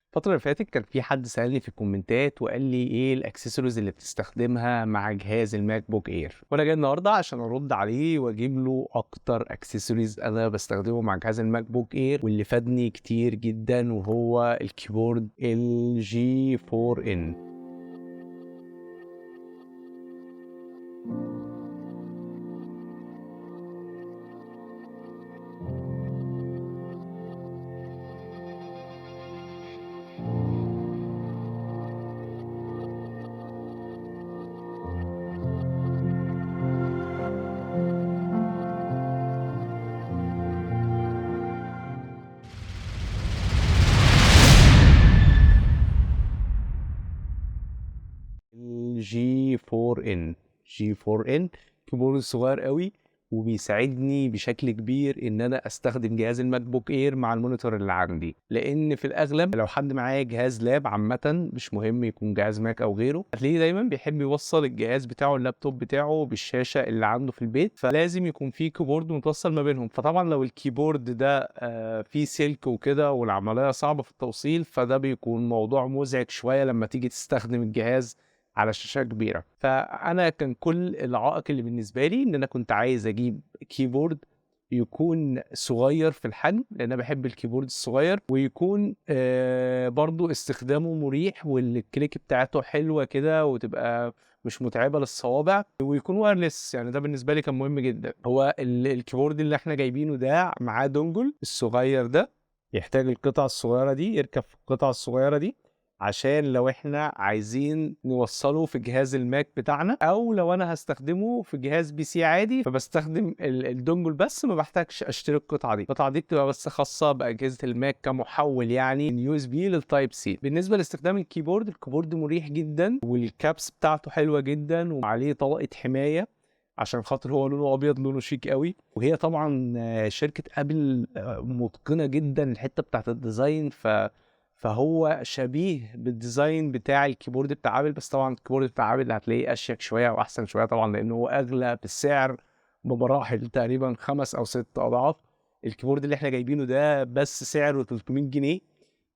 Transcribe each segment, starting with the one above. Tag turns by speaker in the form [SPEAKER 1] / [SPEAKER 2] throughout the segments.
[SPEAKER 1] الفترة اللي فاتت كان في حد سألني في الكومنتات وقال لي ايه الاكسسوارز اللي بتستخدمها مع جهاز الماك بوك اير، وانا جاي النهارده عشان ارد عليه واجيب له اكتر اكسسوارز انا بستخدمه مع جهاز الماك بوك اير واللي فادني كتير جدا، وهو الكيبورد الجي 4 ان. الجي 4 ان جي 4 ان كيبورد صغير قوي وبيساعدني بشكل كبير ان انا استخدم جهاز الماك بوك اير مع المونيتور اللي عندي، لان في الاغلب لو حد معاه جهاز لاب عامه مش مهم يكون جهاز ماك او غيره، هتلاقيه دايما بيحب يوصل الجهاز بتاعه اللابتوب بتاعه بالشاشه اللي عنده في البيت، فلازم يكون في كيبورد متوصل ما بينهم. فطبعا لو الكيبورد ده فيه سلك وكده والعمليه صعبه في التوصيل، فده بيكون موضوع مزعج شويه لما تيجي تستخدم الجهاز على شاشة كبيرة. فأنا كان كل العائق اللي بالنسبة لي إن أنا كنت عايز أجيب كيبورد يكون صغير في الحجم، لأن أنا بحب الكيبورد الصغير، ويكون برضو استخدامه مريح والكليك بتاعته حلوة كده وتبقى مش متعبة للصوابع، ويكون وايرلس. يعني ده بالنسبة لي كان مهم جدا. هو الكيبورد اللي احنا جايبينه ده معاه دونجل الصغير ده، يحتاج القطعة الصغيرة دي، يركب في القطعة الصغيرة دي عشان لو احنا عايزين نوصله في جهاز الماك بتاعنا، او لو انا هستخدمه في جهاز بي سي عادي فبستخدم الدونجل بس، ما بحتاجش اشتري القطعه دي. القطعه دي بتبقى بس خاصه باجهزه الماك كمحول يعني من يو اس بي للتايب سي. بالنسبه لاستخدام الكيبورد مريح جدا، والكابس بتاعته حلوه جدا وعليه طبقه حمايه عشان خاطر هو لونه ابيض، لونه شيك قوي. وهي طبعا شركه ابل متقنه جدا الحته بتاعت الديزاين، فهو شبيه بالديزاين بتاع الكيبورد بتاع ابل، بس طبعا الكيبورد بتاع ابل هتلاقيه اشيك شويه واحسن شويه طبعا، لانه هو اغلى في السعر بمراحل، تقريبا 5 أو 6 اضعاف. الكيبورد اللي احنا جايبينه ده بس سعره 300 جنيه.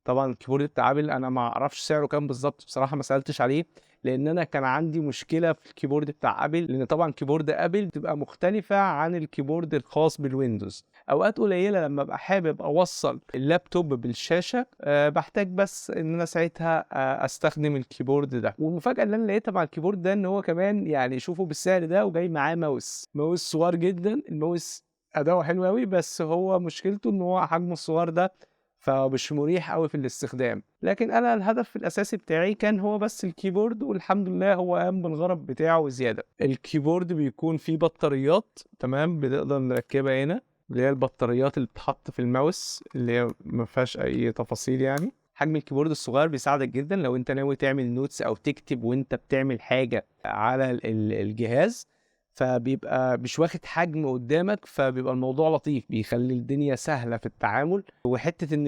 [SPEAKER 1] طبعا الكيبورد بتاع ابل انا ما اعرفش سعره كام بالظبط بصراحه، ما سالتش عليه، لان انا كان عندي مشكله في الكيبورد بتاع ابل، لان طبعا كيبورد ابل بتبقى مختلفه عن الكيبورد الخاص بالويندوز. اوقات قليله لما ابقى حابب اوصل اللابتوب بالشاشه بحتاج بس ان انا ساعتها استخدم الكيبورد ده. والمفاجاه اللي انا لقيتها مع الكيبورد ده ان هو كمان يعني شوفوا بالسعر ده وجاي معاه ماوس صغير جدا. الماوس اداؤه حلو قوي، بس هو مشكلته ان هو حجمه الصغير ده فمش مريح قوي في الاستخدام. لكن انا الهدف الاساسي بتاعي كان هو بس الكيبورد، والحمد لله هو قام بالغرض بتاعه وزياده. الكيبورد بيكون فيه بطاريات، تمام، بنقدر نركبها هنا، اللي هي البطاريات اللي بتتحط في الماوس اللي هي ما فيهاش اي تفاصيل يعني. حجم الكيبورد الصغير بيساعدك جدا لو انت ناوي تعمل نوتس او تكتب وانت بتعمل حاجه على الجهاز، فبيبقى مش واخد حجم قدامك، فبيبقى الموضوع لطيف، بيخلي الدنيا سهله في التعامل. وحته ان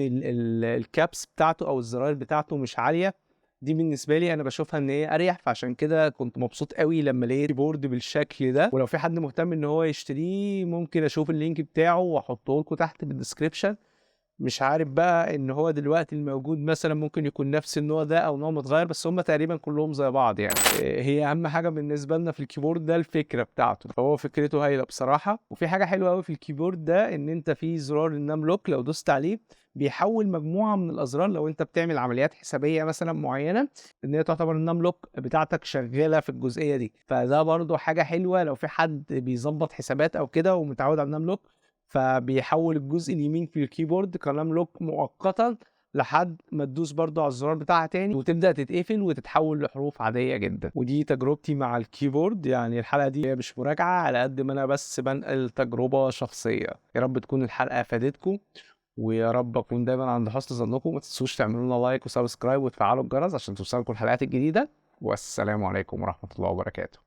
[SPEAKER 1] الكابس بتاعته او الزراير بتاعته مش عاليه، دي بالنسبه لي انا بشوفها ان هي اريح، فعشان كده كنت مبسوط قوي لما لقيت كيبورد بالشكل ده. ولو في حد مهتم ان هو يشتريه ممكن اشوف اللينك بتاعه واحطه لكم تحت بالدسكريبشن. مش عارف بقى ان هو دلوقتي الموجود مثلا ممكن يكون نفس النوع ده او نوع متغير، بس هم تقريبا كلهم زي بعض يعني. هي اهم حاجه بالنسبه لنا في الكيبورد ده الفكره بتاعته، فهو فكرته هايله بصراحه. وفي حاجه حلوه قوي في الكيبورد ده، ان انت في زرار النام لوك لو دوست عليه بيحول مجموعه من الازرار، لو انت بتعمل عمليات حسابيه مثلا معينه، ان هي تعتبر النام لوك بتاعتك شغاله في الجزئيه دي. فده برضو حاجه حلوه لو في حد بيظبط حسابات او كده ومتعود على النام لوك، فبيحول الجزء اليمين في الكيبورد كلام لوك مؤقتا لحد ما تدوس برضو على الزرار بتاعها تاني وتبدأ تتقفل وتتحول لحروف عادية جدا. ودي تجربتي مع الكيبورد. يعني الحلقة دي هي مش مراجعة على قد ما انا بس بنقل تجربة شخصية. يا رب تكون الحلقة فادتكم، ويا رب اكون دايما عند حسن ظنكم. ما تنسوش تعملوا لنا لايك وسبسكرايب وتفعلوا الجرس عشان توصلكم الحلقات الجديدة. والسلام عليكم ورحمة الله وبركاته.